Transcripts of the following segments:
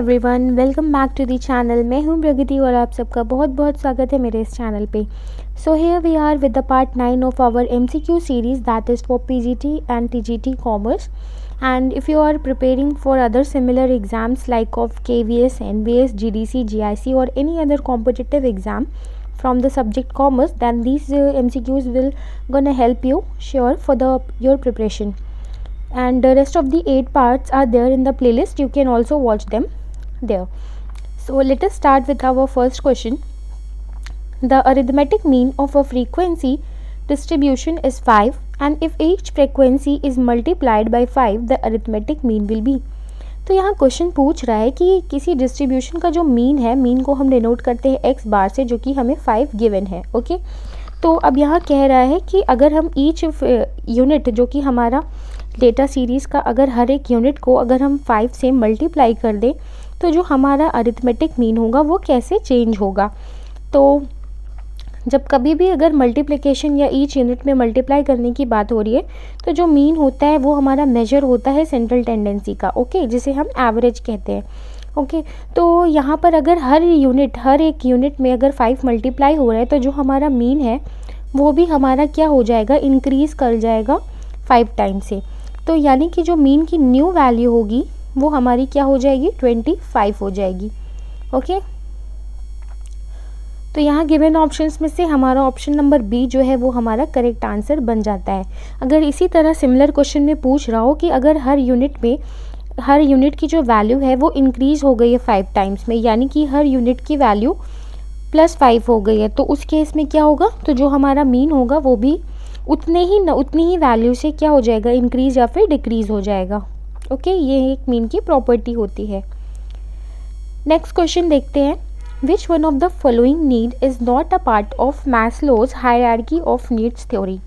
Everyone, welcome back to the channel. मैं हूं प्रगति और आप सबका बहुत बहुत स्वागत है मेरे इस चैनल पे। So here we are with the part 9 of our MCQ series that is for PGT and TGT commerce. And if you are preparing for other similar exams like of KVS, NVS, GDC, GIC or any other competitive exam from the subject commerce, then these MCQs will gonna help you sure for your preparation. And the rest of the 8 parts are there in the playlist. You can also watch them there. So let us start with our first question. The arithmetic mean of a frequency distribution is 5, and if each frequency is multiplied by 5, the arithmetic mean will be. तो यहाँ question पूछ रहा है कि किसी distribution का जो mean है, मीन को हम डिनोट करते हैं x बार से, जो कि हमें 5 गिवन है। ओके, तो अब यहाँ कह रहा है कि अगर हम ईच यूनिट जो कि हमारा डेटा सीरीज़ का, अगर हर एक यूनिट को अगर हम 5 से मल्टीप्लाई कर दें तो जो हमारा अरिथमेटिक मीन होगा वो कैसे चेंज होगा। तो जब कभी भी अगर मल्टीप्लिकेशन या ईच यूनिट में मल्टीप्लाई करने की बात हो रही है तो जो मीन होता है वो हमारा मेजर होता है सेंट्रल टेंडेंसी का, ओके, जिसे हम एवरेज कहते हैं। ओके, तो यहाँ पर अगर हर एक यूनिट में अगर 5 मल्टीप्लाई हो रहा है तो जो हमारा मीन है वो भी हमारा क्या हो जाएगा, इंक्रीज़ कर जाएगा 5 टाइम से। तो यानी कि जो मीन की न्यू वैल्यू होगी वो हमारी क्या हो जाएगी, 25 हो जाएगी। ओके, तो यहाँ गिवन ऑप्शंस में से हमारा ऑप्शन नंबर बी जो है वो हमारा करेक्ट आंसर बन जाता है। अगर इसी तरह सिमिलर क्वेश्चन में पूछ रहा हो कि अगर हर यूनिट की जो वैल्यू है वो इंक्रीज़ हो गई है 5 टाइम्स में, यानी कि हर यूनिट की वैल्यू +5 हो गई है, तो उस केस में क्या होगा, तो जो हमारा मीन होगा वो भी उतनी ही वैल्यू से क्या हो जाएगा, इंक्रीज़ या फिर डिक्रीज़ हो जाएगा। ओके, ये एक मीन की प्रॉपर्टी होती है। नेक्स्ट क्वेश्चन देखते हैं। Which one of the following need is not a part of Maslow's hierarchy of needs theory.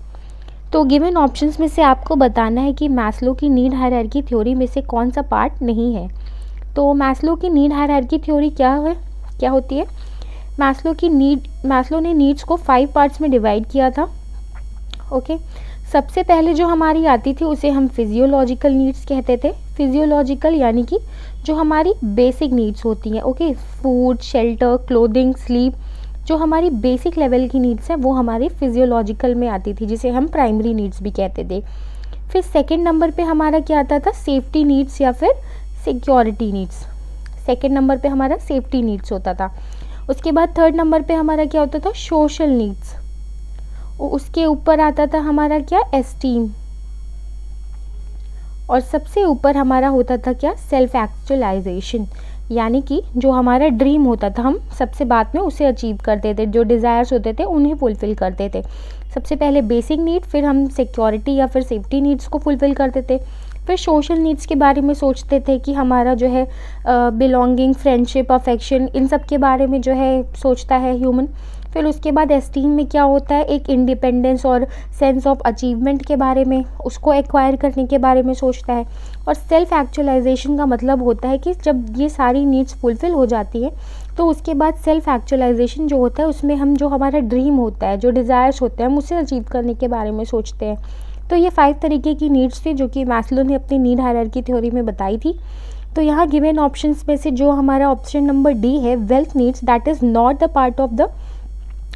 तो गिवन ऑप्शंस में से आपको बताना है कि मैस्लो की नीड हायरार्की थ्योरी में से कौन सा पार्ट नहीं है। तो मैस्लो की नीड हायरार्की थ्योरी क्या होती है। मैस्लो ने नीड्स को 5 पार्ट्स में डिवाइड किया था। ओके, सबसे पहले जो हमारी आती थी उसे हम फिजियोलॉजिकल नीड्स कहते थे। फिजियोलॉजिकल यानी कि जो हमारी बेसिक नीड्स होती हैं, okay, food, shelter, clothing, sleep, जो हमारी बेसिक लेवल की नीड्स हैं वो हमारी फिजियोलॉजिकल में आती थी, जिसे हम प्राइमरी नीड्स भी कहते थे। फिर सेकंड नंबर पे हमारा क्या आता था, सेफ्टी नीड्स या फिर सिक्योरिटी नीड्स। सेकंड नंबर पे हमारा सेफ्टी नीड्स होता था। उसके बाद थर्ड नंबर पे हमारा क्या होता था, सोशल नीड्स। उसके ऊपर आता था हमारा क्या, एस्टीम। और सबसे ऊपर हमारा होता था क्या, सेल्फ एक्चुअलाइजेशन, यानी कि जो हमारा ड्रीम होता था हम सबसे बाद में उसे अचीव करते थे, जो डिज़ायर्स होते थे उन्हें फुलफ़िल करते थे। सबसे पहले बेसिक नीड, फिर हम सिक्योरिटी या फिर सेफ्टी नीड्स को फुलफ़िल करते थे। फिर सोशल नीड्स के बारे में सोचते थे कि हमारा जो है बिलोंगिंग, फ्रेंडशिप, अफेक्शन, इन सब के बारे में जो है सोचता है ह्यूमन। फिर उसके बाद एस्टीम में क्या होता है, एक इंडिपेंडेंस और सेंस ऑफ अचीवमेंट के बारे में, उसको एक्वायर करने के बारे में सोचता है। और सेल्फ एक्चुअलाइजेशन का मतलब होता है कि जब ये सारी नीड्स फुलफ़िल हो जाती है तो उसके बाद सेल्फ एक्चुअलाइजेशन जो होता है उसमें हम जो हमारा ड्रीम होता है, जो डिज़ायर्स होते हैं, हम उसे अचीव करने के बारे में सोचते हैं। तो ये 5 तरीके की नीड्स थी जो कि मैस्लो ने अपनी नीड हायरार्की थ्योरी में बताई थी। तो यहाँ गिवन ऑप्शंस में से जो हमारा ऑप्शन नंबर डी है, wealth needs, that is not the part of the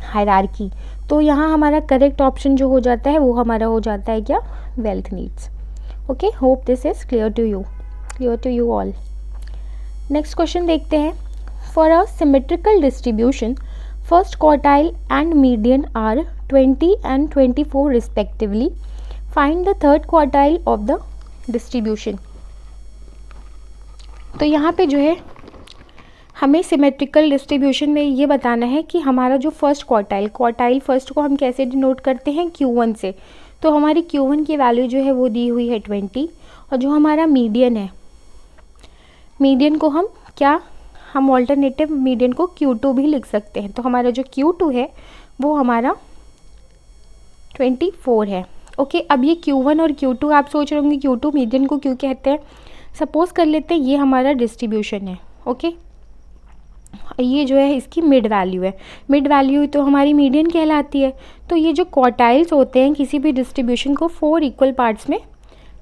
hierarchy. तो यहाँ हमारा करेक्ट ऑप्शन जो हो जाता है वो हमारा हो जाता है क्या, wealth needs. Okay, hope this is clear to you all. Next question देखते हैं। For a symmetrical distribution, first quartile and median are 20 and 24 respectively. Find the third quartile of the distribution. तो यहाँ पे जो है हमें सिमेट्रिकल डिस्ट्रीब्यूशन में ये बताना है कि हमारा जो फर्स्ट क्वार्टाइल फर्स्ट को हम कैसे डिनोट करते हैं, Q1 से। तो हमारी Q1 की वैल्यू जो है वो दी हुई है 20, और जो हमारा मीडियन है, मीडियन को हम ऑल्टरनेटिव मीडियन को Q2 भी लिख सकते हैं। तो हमारा जो Q2 है वो हमारा 24 है। ओके, अब ये Q1 और Q2 आप सोच रहे होंगे Q2 मीडियन को क्यों कहते हैं। सपोज कर लेते हैं ये हमारा डिस्ट्रीब्यूशन है। ओके, ये जो है इसकी मिड वैल्यू है, मिड वैल्यू तो हमारी मीडियन कहलाती है। तो ये जो क्वार्टाइल्स होते हैं किसी भी डिस्ट्रीब्यूशन को 4 इक्वल पार्ट्स में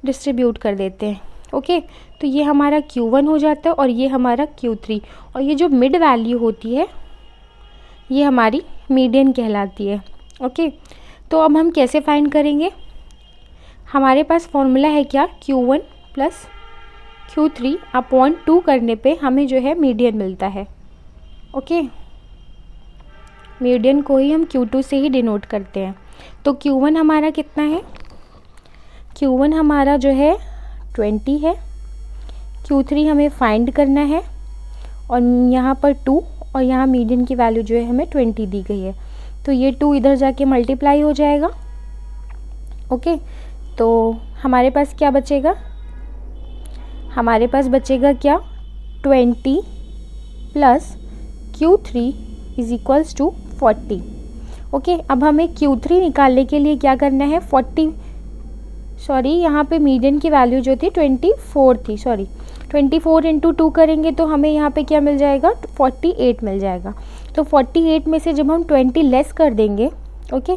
डिस्ट्रीब्यूट कर देते हैं। ओके, तो ये हमारा Q1 हो जाता है और ये हमारा Q3, और ये जो मिड वैल्यू होती है ये हमारी मीडियन कहलाती है। ओके, तो अब हम कैसे फाइंड करेंगे? हमारे पास फॉर्मूला है क्या, Q1 प्लस Q3 अपॉन 2 करने पे हमें जो है मीडियन मिलता है। ओके, मीडियन को ही हम Q2 से ही डिनोट करते हैं। तो Q1 हमारा कितना है? Q1 हमारा जो है 20 है, Q3 हमें फाइंड करना है, और यहाँ पर 2 और यहाँ मीडियन की वैल्यू जो है हमें 20 दी गई है, तो ये 2 इधर जाके मल्टीप्लाई हो जाएगा। ओके, तो हमारे पास क्या बचेगा? हमारे पास बचेगा क्या, 20 plus Q3 is equals to 40। Okay, अब हमें Q3 निकालने के लिए क्या करना है, 40 सॉरी यहाँ पे मीडियन की वैल्यू जो थी 24 थी, सॉरी 24 इंटू 2 करेंगे तो हमें यहाँ पे क्या मिल जाएगा, 48 मिल जाएगा। तो 48 में से जब हम 20 लेस कर देंगे, ओके,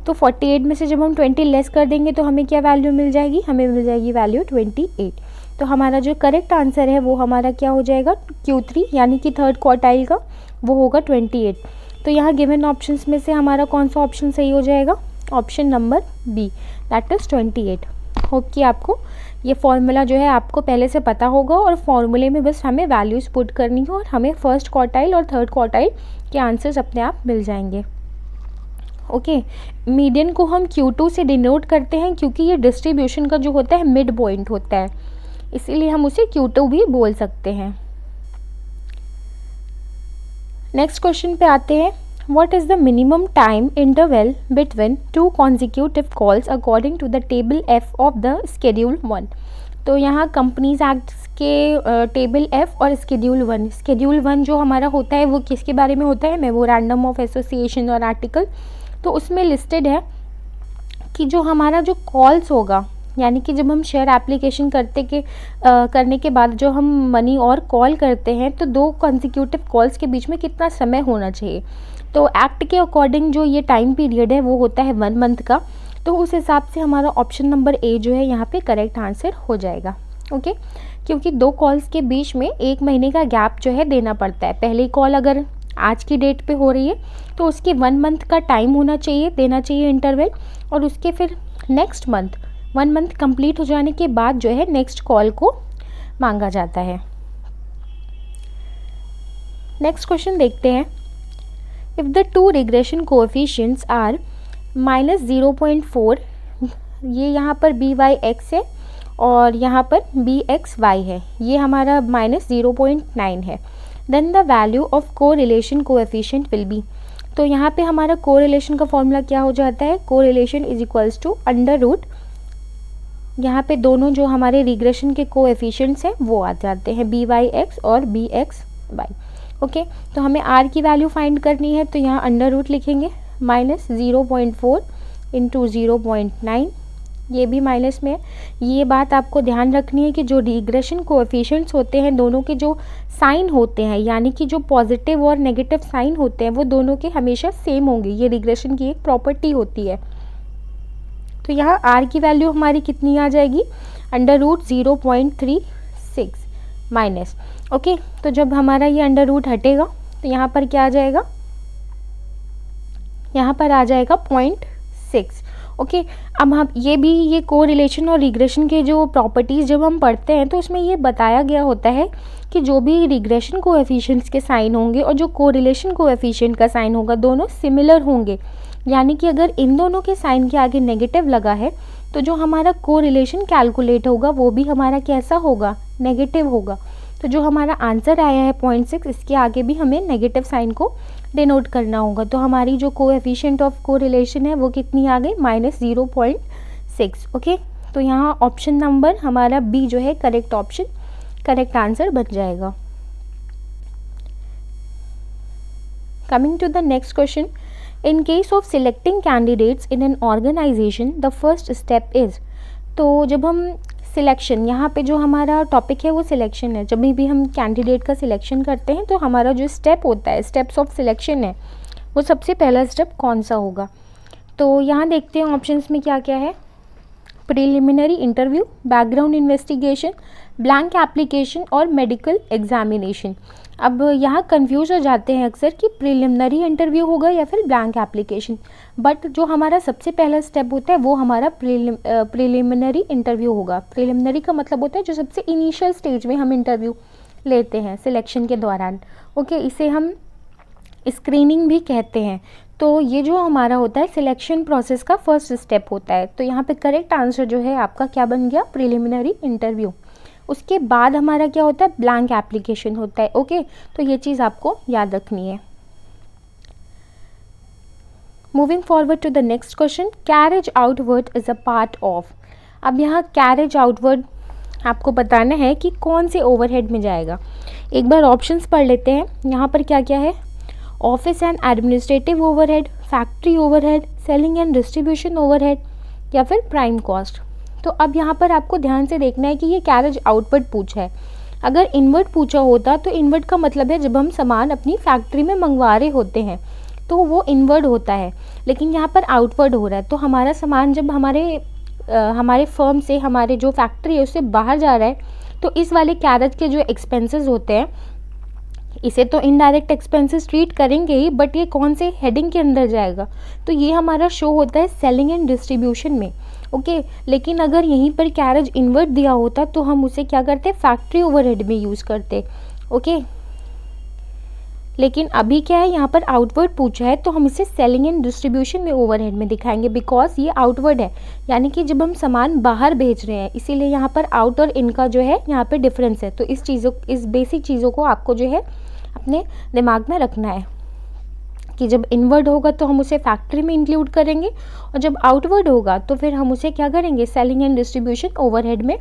तो 48 में से जब हम 20 लेस कर देंगे तो हमें क्या वैल्यू मिल जाएगी, हमें मिल जाएगी वैल्यू 28। तो हमारा जो करेक्ट आंसर है वो हमारा क्या हो जाएगा, Q3 यानी कि थर्ड क्वार्टाइल का वो होगा 28। तो यहाँ गिवन ऑप्शंस में से हमारा कौन सा ऑप्शन सही हो जाएगा, option number B, that is 28। Hope कि आपको ये फॉर्मूला जो है आपको पहले से पता होगा, और फॉर्मूले में बस हमें वैल्यूज़ पुट करनी है और हमें फर्स्ट क्वार्टाइल और थर्ड क्वार्टाइल के आंसर्स अपने आप मिल जाएंगे। ओके, मीडियन को हम Q2 से डिनोट करते हैं क्योंकि ये डिस्ट्रीब्यूशन का जो होता है मिड पॉइंट होता है, इसीलिए हम उसे Q2 भी बोल सकते हैं। नेक्स्ट क्वेश्चन पे आते हैं, What is the minimum time interval between two consecutive calls according to the table F of the Schedule 1? तो यहाँ कंपनीज एक्ट के टेबल F और Schedule 1 जो हमारा होता है वो किसके बारे में होता है, मेमोरेंडम ऑफ एसोसिएशन और आर्टिकल। तो उसमें लिस्टेड है कि जो हमारा जो कॉल्स होगा, यानी कि जब हम शेयर एप्लीकेशन करने के बाद जो हम मनी और कॉल करते हैं तो 2 कॉन्सिक्यूटिव कॉल्स के बीच में कितना समय होना चाहिए। तो एक्ट के अकॉर्डिंग जो ये टाइम पीरियड है वो होता है 1 मंथ का। तो उस हिसाब से हमारा ऑप्शन नंबर ए जो है यहाँ पे करेक्ट आंसर हो जाएगा। ओके, क्योंकि 2 कॉल्स के बीच में 1 महीने का गैप जो है देना पड़ता है। पहली कॉल अगर आज की डेट पे हो रही है तो उसकी 1 मंथ का टाइम देना चाहिए इंटरवल, और उसके फिर नेक्स्ट मंथ 1 मंथ कंप्लीट हो जाने के बाद जो है नेक्स्ट कॉल को मांगा जाता है। नेक्स्ट क्वेश्चन देखते हैं, if the 2 regression coefficients are -0.4, ये यहाँ पर BY(x) है और यहाँ पर BXY है, ये हमारा -0.9 है, then the value of correlation coefficient will be. तो यहाँ पे हमारा कोरिलेशन का फॉर्मूला क्या हो जाता है, correlation is equals to under root, यहाँ पे दोनों जो हमारे रिग्रेशन के कोएफिशिएंट्स हैं वो आ जाते हैं, BY(x) और BXY। ओके, तो हमें r की वैल्यू फाइंड करनी है, तो यहाँ अंडर रूट लिखेंगे, -0.4 इंटू 0.9, ये भी माइनस में है। ये बात आपको ध्यान रखनी है कि जो रिग्रेशन कोएफिशिएंट्स होते हैं दोनों के जो साइन होते हैं, यानी कि जो पॉजिटिव और नेगेटिव साइन होते हैं वो दोनों के हमेशा सेम होंगे, ये रिग्रेशन की एक प्रॉपर्टी होती है। तो यहाँ r की वैल्यू हमारी कितनी आ जाएगी, अंडर रूट 0.36 माइनस। ओके, तो जब हमारा ये अंडर रूट हटेगा तो यहाँ पर क्या आ जाएगा, यहाँ पर आ जाएगा 0.6। ओके, अब हम ये कोरिलेशन और रिग्रेशन के जो प्रॉपर्टीज़ जब हम पढ़ते हैं तो उसमें ये बताया गया होता है कि जो भी रिग्रेशन कोएफिशिएंट्स के साइन होंगे और जो कोरिलेशन कोएफिशिएंट का साइन होगा दोनों सिमिलर होंगे, यानी कि अगर इन दोनों के साइन के आगे नेगेटिव लगा है तो जो हमारा कोरिलेशन कैलकुलेट होगा वो भी हमारा कैसा होगा, नेगेटिव होगा। तो जो हमारा आंसर आया है 0.6, इसके आगे भी हमें नेगेटिव साइन को डिनोट करना होगा। तो हमारी जो कोएफिशिएंट ऑफ कोरिलेशन है वो कितनी आ गई, -0.6। ओके, तो यहाँ ऑप्शन नंबर हमारा बी जो है करेक्ट आंसर बन जाएगा। Coming to the next question, in case of selecting candidates in an organization the first step is. तो जब हम सिलेक्शन, यहाँ पे जो हमारा टॉपिक है वो सिलेक्शन है, जब भी हम कैंडिडेट का सिलेक्शन करते हैं तो हमारा जो स्टेप होता है, स्टेप्स ऑफ सिलेक्शन है, वो सबसे पहला स्टेप कौन सा होगा। तो यहाँ देखते हैं ऑप्शंस में क्या क्या है। Preliminary interview, background investigation, blank application और मेडिकल एग्जामिनेशन। अब यहाँ कंफ्यूज हो जाते हैं अक्सर कि प्रिलिमिनरी इंटरव्यू होगा या फिर ब्लैंक एप्लीकेशन, बट जो हमारा सबसे पहला स्टेप होता है वो हमारा प्रिलिमिनरी इंटरव्यू होगा। प्रिलिमिनरी का मतलब होता है जो सबसे इनिशियल स्टेज में हम इंटरव्यू लेते हैं सिलेक्शन के दौरान। ओके, इसे हम स्क्रीनिंग भी कहते हैं। तो ये जो हमारा होता है सिलेक्शन प्रोसेस का फर्स्ट स्टेप होता है। तो यहाँ पे करेक्ट आंसर जो है आपका क्या बन गया, प्रिलिमिनरी इंटरव्यू। उसके बाद हमारा क्या होता है, ब्लैंक एप्लीकेशन होता है। ओके, तो ये चीज़ आपको याद रखनी है। Moving forward to the next question, carriage outward is a part of. अब यहाँ कैरेज आउटवर्ड आपको बताना है कि कौन से ओवरहेड में जाएगा। एक बार ऑप्शंस पढ़ लेते हैं। यहाँ पर क्या क्या है, office and administrative overhead, factory overhead, selling and distribution overhead या फिर प्राइम कॉस्ट। तो अब यहाँ पर आपको ध्यान से देखना है कि ये कैरेज आउटवर्ड पूछा है। अगर इनवर्ड पूछा होता तो इनवर्ड का मतलब है जब हम सामान अपनी फैक्ट्री में मंगवा रहे होते हैं तो वो इनवर्ड होता है, लेकिन यहाँ पर आउटवर्ड हो रहा है। तो हमारा सामान जब हमारे फर्म से, हमारे जो फैक्ट्री है उससे बाहर जा रहा है, तो इस वाले कैरेज के जो एक्सपेंसेस होते हैं इसे तो इनडायरेक्ट एक्सपेंसेस ट्रीट करेंगे ही, बट ये कौन से हेडिंग के अंदर जाएगा, तो ये हमारा शो होता है सेलिंग एंड डिस्ट्रीब्यूशन में। ओके, लेकिन अगर यहीं पर कैरेज इनवर्ड दिया होता तो हम उसे क्या करते, फैक्ट्री ओवरहेड में यूज़ करते। ओके, लेकिन अभी क्या है, यहाँ पर आउटवर्ड पूछा है तो हम इसे सेलिंग एंड डिस्ट्रीब्यूशन में ओवरहेड में दिखाएंगे, बिकॉज ये आउटवर्ड है, यानी कि जब हम सामान बाहर भेज रहे हैं, इसीलिए यहाँ पर आउट और इन का जो है यहाँ पे डिफरेंस है। तो इस बेसिक चीज़ों को आपको जो है अपने दिमाग में रखना है कि जब इनवर्ड होगा तो हम उसे फैक्ट्री में इंक्लूड करेंगे, और जब आउटवर्ड होगा तो फिर हम उसे क्या करेंगे, सेलिंग एंड डिस्ट्रीब्यूशन ओवरहेड में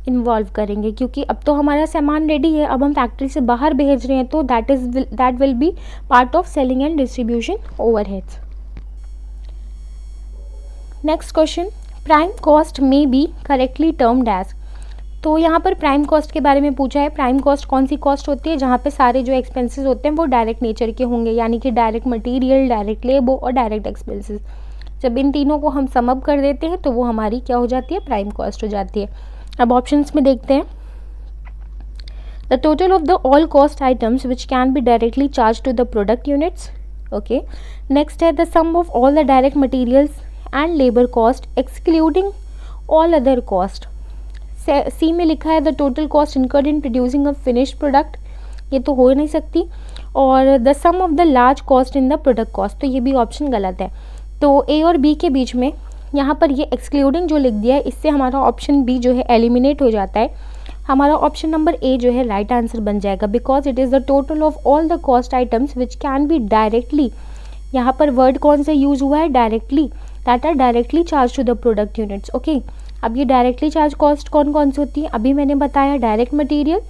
इन्वॉल्व करेंगे। क्योंकि अब तो हमारा सामान रेडी है, अब हम फैक्ट्री से बाहर भेज रहे हैं, तो that will be part of selling and distribution overheads. Next question, prime cost में बी करेक्टली टर्म्ड एज। तो यहाँ पर प्राइम कॉस्ट के बारे में पूछा है। प्राइम कॉस्ट कौन सी कॉस्ट होती है, जहाँ पे सारे जो एक्सपेंसेस होते हैं वो डायरेक्ट नेचर के होंगे, यानी कि डायरेक्ट मटेरियल, डायरेक्ट लेबर और डायरेक्ट एक्सपेंसेस। जब इन तीनों को हम सम अप कर देते हैं तो वो हमारी क्या हो जाती है, प्राइम कॉस्ट हो जाती है। अब ऑप्शंस में देखते हैं, the total of the all cost items which can be directly charge to the product units. Okay, next है the sum of all the direct materials and labour cost excluding all other cost. C में लिखा है the total cost incurred in producing a finished product, ये तो हो नहीं सकती। और the sum of the large cost in the product cost, तो ये भी ऑप्शन गलत है। तो ए और बी के बीच में यहाँ पर ये एक्सक्लूडिंग जो लिख दिया है, इससे हमारा ऑप्शन बी जो है एलिमिनेट हो जाता है। हमारा ऑप्शन नंबर ए जो है राइट आंसर बन जाएगा, because it is the total of all the cost items which can be directly, यहाँ पर वर्ड कौन सा यूज हुआ है, directly, that are directly charge to the product units. Okay, अब ये डायरेक्टली चार्ज कॉस्ट कौन कौन सी होती है, अभी मैंने बताया, direct material,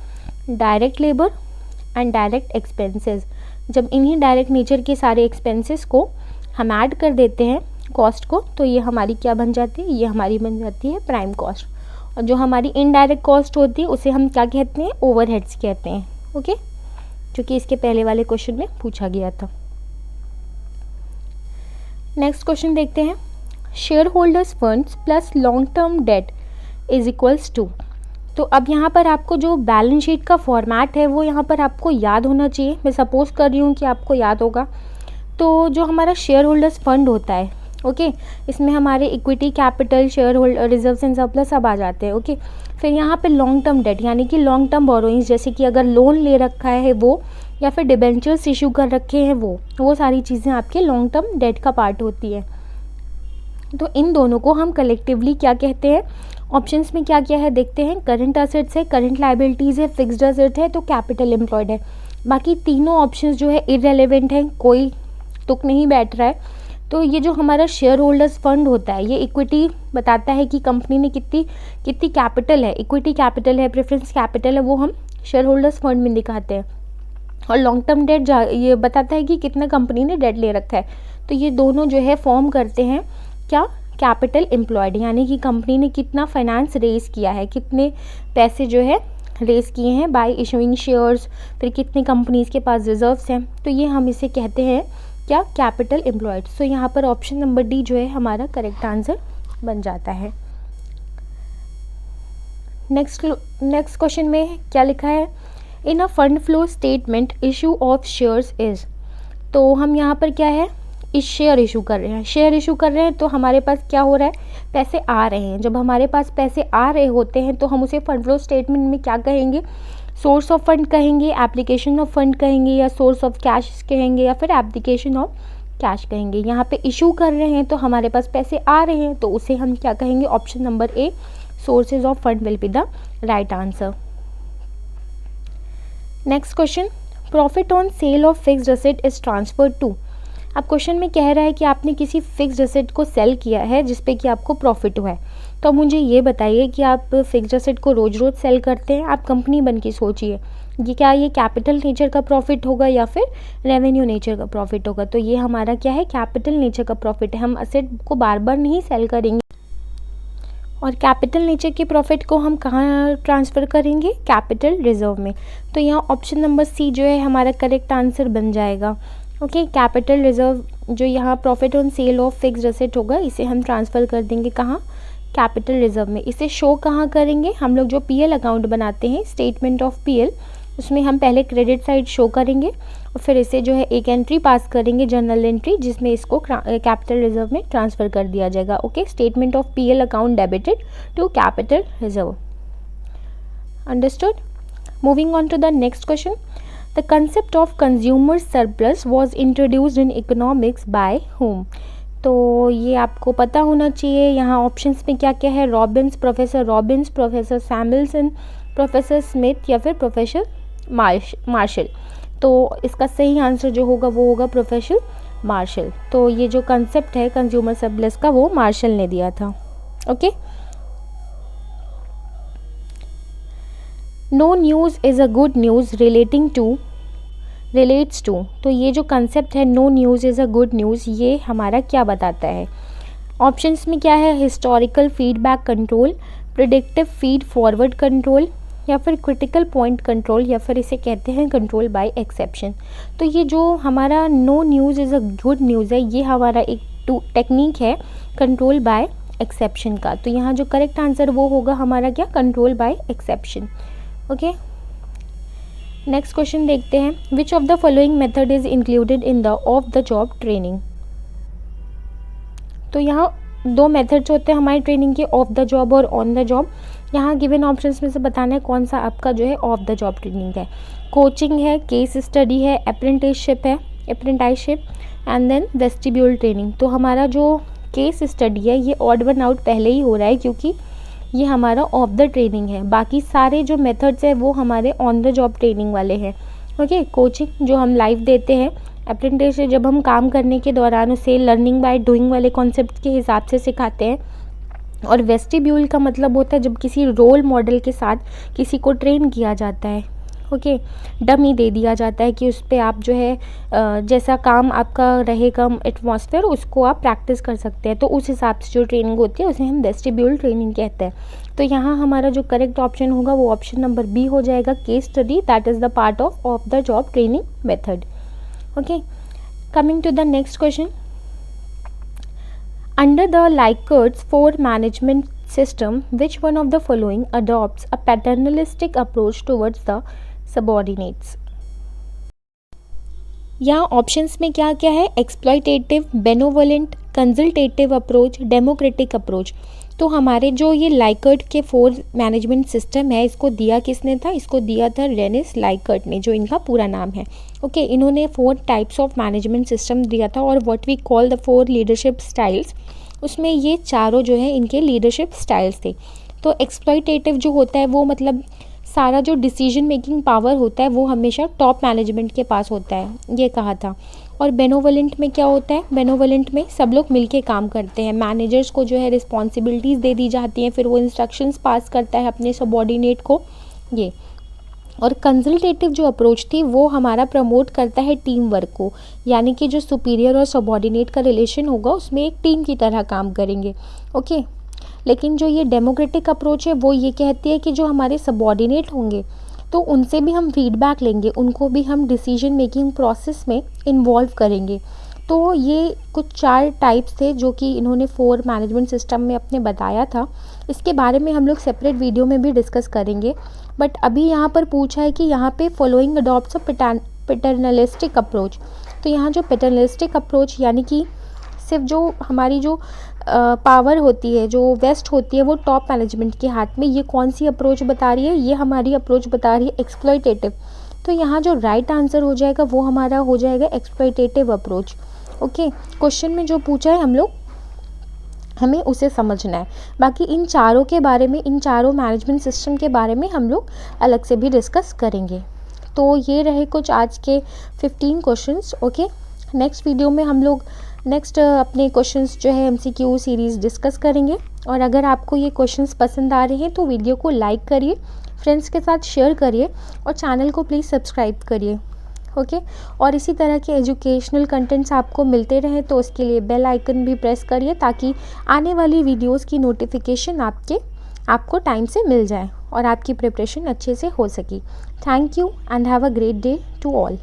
direct labour and direct expenses. जब इन्हीं डायरेक्ट नेचर के सारे एक्सपेंसेस को हम ऐड कर देते हैं कॉस्ट को, तो ये हमारी क्या बन जाती है, ये हमारी बन जाती है प्राइम कॉस्ट। और जो हमारी इनडायरेक्ट कॉस्ट होती है उसे हम क्या कहते हैं, ओवरहेड्स कहते हैं। ओके, जो कि इसके पहले वाले क्वेश्चन में पूछा गया था। नेक्स्ट क्वेश्चन देखते हैं, shareholders funds plus long term debt is equals to. तो अब यहाँ पर आपको जो बैलेंस शीट का फॉर्मेट है वो यहाँ पर आपको याद होना चाहिए। मैं सपोज कर रही हूँ कि आपको याद होगा। तो जो हमारा शेयर होल्डर्स फंड होता है, ओके, इसमें हमारे equity, capital, share holder, reserves and surplus सब आ जाते हैं। ओके, फिर यहाँ पे लॉन्ग टर्म डेट, यानी कि लॉन्ग टर्म बोरोइंग्स, जैसे कि अगर लोन ले रखा है वो, या फिर डिबेंचर्स इशू कर रखे हैं वो सारी चीज़ें आपके लॉन्ग टर्म डेट का पार्ट होती है। तो इन दोनों को हम कलेक्टिवली क्या कहते हैं, ऑप्शंस में क्या क्या है देखते हैं। करंट असेट्स है, करंट लाइबिलिटीज़ है, फिक्स्ड असेट है, तो कैपिटल एम्प्लॉयड है। बाकी तीनों ऑप्शंस जो है इररेलेवेंट है, कोई तुक नहीं बैठ रहा है। तो ये जो हमारा शेयर होल्डर्स फंड होता है, ये इक्विटी बताता है कि कंपनी ने कितनी कैपिटल है, इक्विटी कैपिटल है, प्रेफरेंस कैपिटल है, वो हम शेयर होल्डर्स फंड में दिखाते हैं। और लॉन्ग टर्म डेट ये बताता है कि कितना कंपनी ने डेट ले रखा है। तो ये दोनों जो है फॉर्म करते हैं क्या, कैपिटल एम्प्लॉयड, यानी कि कंपनी ने कितना फाइनेंस रेज किया है, कितने पैसे जो है रेज किए हैं बाय इशूइंग शेयर्स, फिर कितनी कंपनीज के पास रिजर्व्स हैं। तो ये हम इसे कहते हैं क्या, कैपिटल एम्प्लॉयड। सो यहाँ पर ऑप्शन नंबर डी जो है हमारा करेक्ट आंसर बन जाता है। नेक्स्ट क्वेश्चन में क्या लिखा है, in a fund flow statement issue of shares is. तो हम यहाँ पर क्या है, इस शेयर इशू कर रहे हैं, शेयर इशू कर रहे हैं तो हमारे पास क्या हो रहा है, पैसे आ रहे हैं। जब हमारे पास पैसे आ रहे होते हैं तो हम उसे फंड फ्लो स्टेटमेंट में क्या कहेंगे, सोर्स ऑफ फंड कहेंगे, एप्लीकेशन ऑफ फंड कहेंगे, या सोर्स ऑफ कैश कहेंगे, या फिर एप्लीकेशन ऑफ कैश कहेंगे। यहाँ पे इशू कर रहे हैं तो हमारे पास पैसे आ रहे हैं तो उसे हम क्या कहेंगे, option number A, sources of fund will be the right answer. Next question, profit on sale of fixed asset is transferred to. अब क्वेश्चन में कह रहा है कि आपने किसी फिक्स्ड एसेट को सेल किया है जिसपे कि आपको प्रॉफिट हुआ है। तो मुझे ये बताइए कि आप फिक्स्ड एसेट को रोज़ रोज़ सेल करते हैं, आप कंपनी बन के सोचिए, ये क्या ये कैपिटल नेचर का प्रॉफिट होगा या फिर रेवेन्यू नेचर का प्रॉफिट होगा। तो ये हमारा क्या है, कैपिटल नेचर का प्रॉफिट है। हम एसेट को बार बार नहीं सेल करेंगे, और कैपिटल नेचर के प्रॉफिट को हम कहाँ ट्रांसफ़र करेंगे, कैपिटल रिजर्व में। तो यहाँ ऑप्शन नंबर सी जो है हमारा करेक्ट आंसर बन जाएगा। ओके, कैपिटल रिजर्व जो यहाँ profit on sale of fixed asset होगा, इसे हम ट्रांसफ़र कर देंगे कहाँ, कैपिटल रिजर्व में। इसे शो कहाँ करेंगे, हम लोग जो पीएल अकाउंट बनाते हैं, स्टेटमेंट ऑफ पीएल, उसमें हम पहले क्रेडिट साइड शो करेंगे और फिर इसे जो है एक एंट्री पास करेंगे, जर्नल एंट्री, जिसमें इसको कैपिटल रिजर्व में ट्रांसफ़र कर दिया जाएगा। Okay, statement of PL account debited to capital reserve. Understood. Moving on to the next question, the concept of consumer surplus was introduced in economics by whom। तो ये आपको पता होना चाहिए। यहाँ ऑप्शंस में क्या क्या है, Robins, professor Robins, professor Samuelson, professor Smith, या फिर प्रोफेसर मार्शल। तो इसका सही आंसर जो होगा वो होगा प्रोफेसर मार्शल। तो ये जो कंसेप्ट है कंज्यूमर सरप्लस का, वो मार्शल ने दिया था। Okay, no news is a good news relates to. तो ये जो कंसेप्ट है no news is a good news, ये हमारा क्या बताता है। ऑप्शंस में क्या है, historical feedback control, predictive feed forward control, या फिर क्रिटिकल पॉइंट कंट्रोल, या फिर इसे कहते हैं कंट्रोल बाय एक्सेप्शन। तो ये जो हमारा no news is a good news है, ये हमारा एक टेक्निक है कंट्रोल बाय एक्सेप्शन का। तो यहाँ जो करेक्ट आंसर वो होगा हमारा क्या, control by exception. Okay, next question देखते हैं, which of the following method is included in the off the job training. तो यहाँ दो मेथड्स होते हैं हमारी ट्रेनिंग के, ऑफ द जॉब और ऑन द जॉब। यहाँ गिवन ऑप्शंस में से बताना है कौन सा आपका जो है ऑफ द जॉब ट्रेनिंग है। कोचिंग है, केस स्टडी है, apprenticeship and then vestibule training. तो हमारा जो केस स्टडी है ये ऑड वन आउट पहले ही हो रहा है क्योंकि ये हमारा ऑफ द ट्रेनिंग है। बाकी सारे जो मेथड्स हैं वो हमारे ऑन द जॉब ट्रेनिंग वाले हैं। ओके, कोचिंग जो हम लाइव देते हैं, अप्रेंटिसशिप जब हम काम करने के दौरान उसे लर्निंग बाय डूइंग वाले कॉन्सेप्ट के हिसाब से सिखाते हैं, और वेस्टिब्यूल का मतलब होता है जब किसी रोल मॉडल के साथ किसी को ट्रेन किया जाता है। ओके, डमी दे दिया जाता है कि उस पर आप जो है जैसा काम आपका रहेगा एटमॉस्फेयर, उसको आप प्रैक्टिस कर सकते हैं। तो उस हिसाब से जो ट्रेनिंग होती है उसे हम वेस्टिब्यूल ट्रेनिंग कहते हैं। तो यहाँ हमारा जो करेक्ट ऑप्शन होगा वो ऑप्शन नंबर बी हो जाएगा, case study, that is the part of the job training method. Okay, coming to the next question, under the Likert's four management system, which one of the following adopts a paternalistic approach towards the subordinates? यहाँ options में क्या क्या है, exploitative, benevolent, consultative approach, democratic approach. तो हमारे जो ये Likert के 4 मैनेजमेंट सिस्टम है, इसको दिया किसने था, इसको दिया था रेनिस लाइकर्ट ने, जो इनका पूरा नाम है। ओके, इन्होंने 4 टाइप्स ऑफ मैनेजमेंट सिस्टम दिया था, और what we call the 4 leadership styles, उसमें ये चारों जो है इनके लीडरशिप स्टाइल्स थे। तो एक्सप्लॉयटेटिव जो होता है वो मतलब सारा जो डिसीजन मेकिंग पावर होता है वो हमेशा टॉप मैनेजमेंट के पास होता है, ये कहा था। और बेनोवोलेंट में क्या होता है, बेनोवोलेंट में सब लोग मिलके काम करते हैं, मैनेजर्स को जो है रिस्पॉन्सिबिलिटीज़ दे दी जाती हैं, फिर वो इंस्ट्रक्शंस पास करता है अपने सबॉर्डिनेट को, ये। और कंसल्टेटिव जो अप्रोच थी वो हमारा प्रमोट करता है टीम वर्क को, यानी कि जो सुपीरियर और सबॉर्डिनेट का रिलेशन होगा उसमें एक टीम की तरह काम करेंगे। ओके, लेकिन जो ये डेमोक्रेटिक अप्रोच है वो ये कहती है कि जो हमारे सबॉर्डिनेट होंगे तो उनसे भी हम फीडबैक लेंगे, उनको भी हम डिसीजन मेकिंग प्रोसेस में इन्वॉल्व करेंगे। तो ये कुछ 4 टाइप्स थे जो कि इन्होंने 4 मैनेजमेंट सिस्टम में अपने बताया था। इसके बारे में हम लोग सेपरेट वीडियो में भी डिस्कस करेंगे, बट अभी यहाँ पर पूछा है कि यहाँ पे फॉलोइंग अडॉप्ट्स अ पैटर्नलिस्टिक अप्रोच। तो यहाँ जो पैटर्नलिस्टिक अप्रोच यानी कि सिर्फ जो हमारी जो पावर होती है, जो वेस्ट होती है, वो टॉप मैनेजमेंट के हाथ में, ये कौन सी अप्रोच बता रही है? ये हमारी अप्रोच बता रही है एक्सप्लॉयटेटिव। तो यहाँ जो राइट आंसर हो जाएगा वो हमारा हो जाएगा एक्सप्लॉयटेटिव अप्रोच। ओके, क्वेश्चन में जो पूछा है हमें उसे समझना है। बाकी इन चारों के बारे में, इन चारों मैनेजमेंट सिस्टम के बारे में हम लोग अलग से भी डिस्कस करेंगे। तो ये रहे कुछ आज के 15 क्वेश्चंस। ओके, नेक्स्ट वीडियो में हम लोग नेक्स्ट अपने क्वेश्चंस जो है MCQ सीरीज़ डिस्कस करेंगे। और अगर आपको ये क्वेश्चंस पसंद आ रहे हैं तो वीडियो को लाइक करिए, फ्रेंड्स के साथ शेयर करिए और चैनल को प्लीज़ सब्सक्राइब करिए। ओके, और इसी तरह के एजुकेशनल कंटेंट्स आपको मिलते रहें तो उसके लिए बेल आइकन भी प्रेस करिए ताकि आने वाली वीडियोस की नोटिफिकेशन आपको टाइम से मिल जाए और आपकी प्रिपरेशन अच्छे से हो सके। Thank you and have a great day to all.